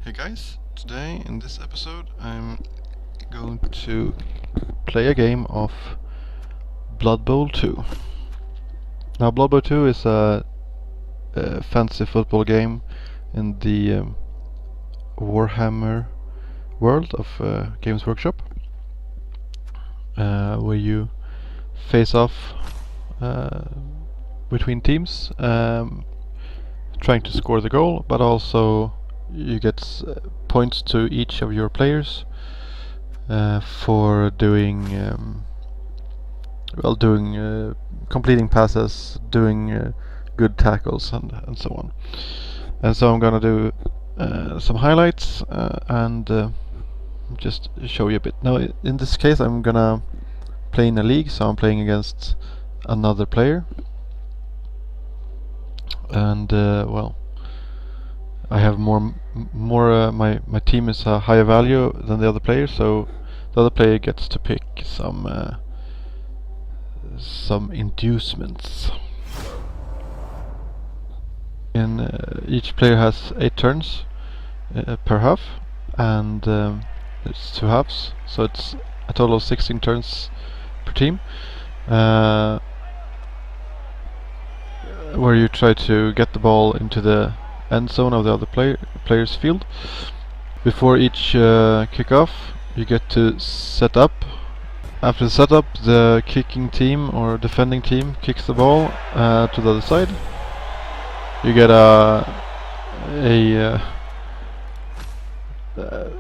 Hey guys, today in this episode I'm going to play a game of Blood Bowl 2. Now Blood Bowl 2 is a fantasy football game in the Warhammer world of Games Workshop, where you face off between teams, trying to score the goal, but also you get points to each of your players for doing completing passes, doing good tackles, and so on. And so I'm gonna do some highlights and just show you a bit. Now, in this case, I'm gonna play in a league, so I'm playing against another player, and well, I have my team is a higher value than the other player, so the other player gets to pick some inducements. Each player has 8 turns per half, and it's 2 halves, so it's a total of 16 turns per team, where you try to get the ball into the end zone of the other player's field. Before each kickoff, you get to set up. After the setup, the kicking team or defending team kicks the ball to the other side. You get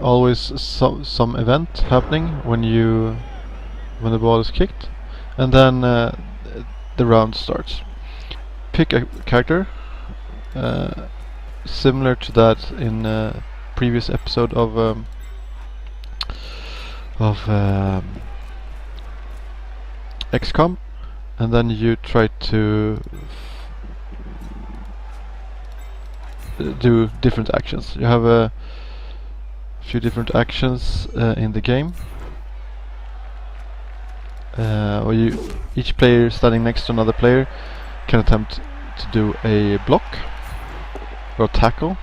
always some event happening when the ball is kicked, and then the round starts. Pick a character similar to that in a previous episode of XCOM, and then you try to do different actions. You have a few different actions in the game, where each player standing next to another player can attempt to do a block or tackle,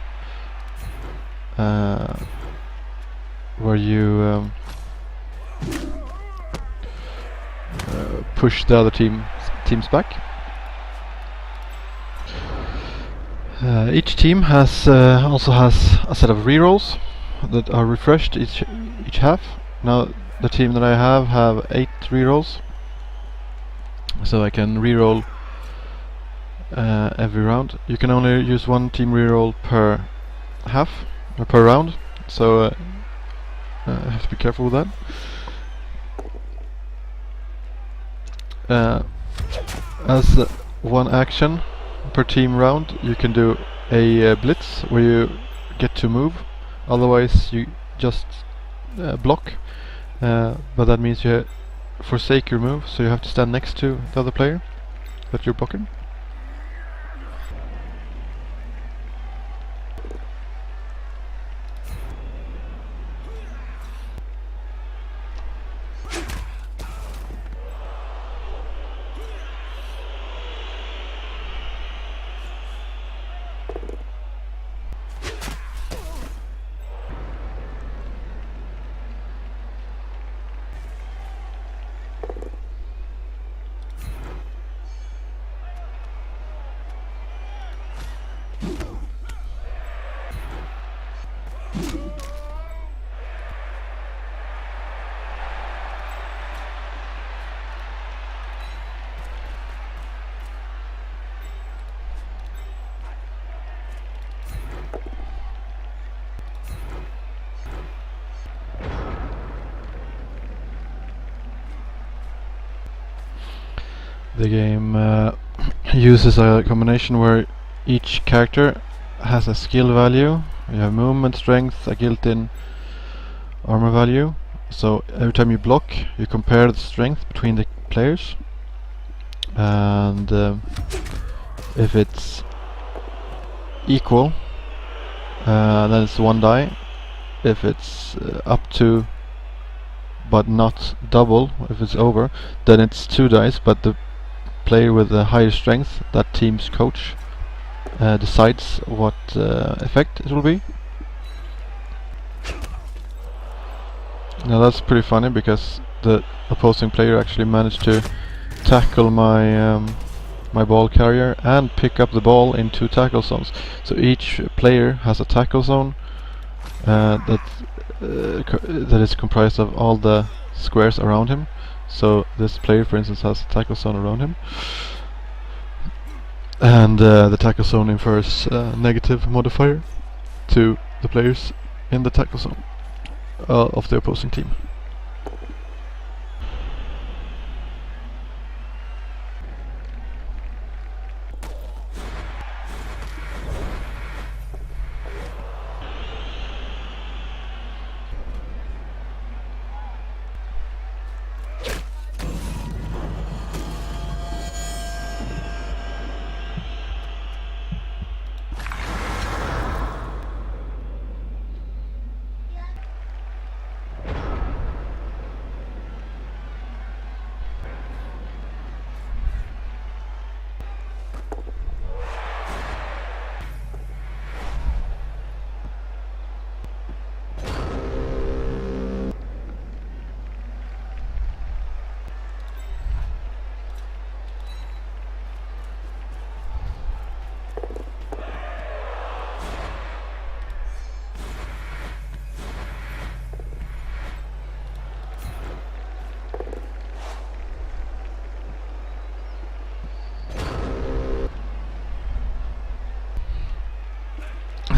where you push the other teams back. Each team also has a set of rerolls that are refreshed each half. Now the team that I have 8 rerolls, so I can reroll every round. You can only use one team reroll per half or per round, so I have to be careful with that. As one action per team round, you can do a blitz where you get to move, otherwise you just block, but that means you forsake your move, so you have to stand next to the other player that you're blocking. The game uses a combination where each character has a skill value. You have movement, strength, agility, and armor value. So every time you block, you compare the strength between the players, and if it's equal, then it's 1 die. If it's up to but not double, if it's over, then it's 2 dice, but the player with the higher strength, that team's coach, decides what effect it will be. Now that's pretty funny because the opposing player actually managed to tackle my ball carrier and pick up the ball in 2 tackle zones. So each player has a tackle zone that is comprised of all the squares around him. So this player, for instance, has a tackle zone around him, and the tackle zone infers a negative modifier to the players in the tackle zone of the opposing team.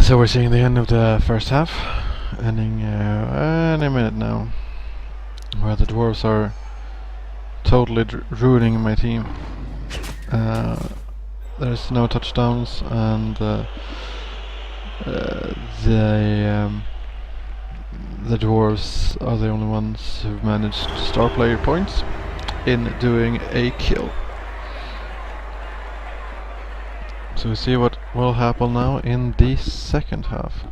So we're seeing the end of the first half, ending any minute now, where the dwarves are totally ruining my team. There's no touchdowns, and the dwarves are the only ones who've managed star player points in doing a kill. So we see what will happen now in the second half.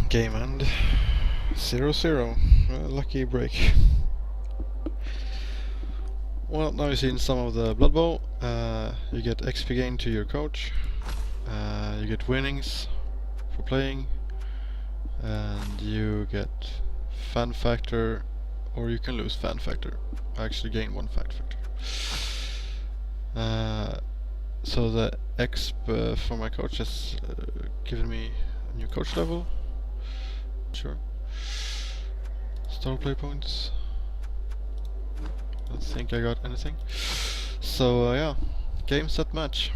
Game end 0-0. Lucky break. Well, now you've seen some of the Blood Bowl. You get XP gain to your coach. You get winnings for playing. And you get fan factor, or you can lose fan factor. I actually gain 1 fan factor. So the exp for my coach has given me a new coach level. Sure. Star play points. Don't think I got anything. So yeah, game set match.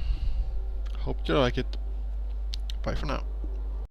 Hope you like it. Bye for now.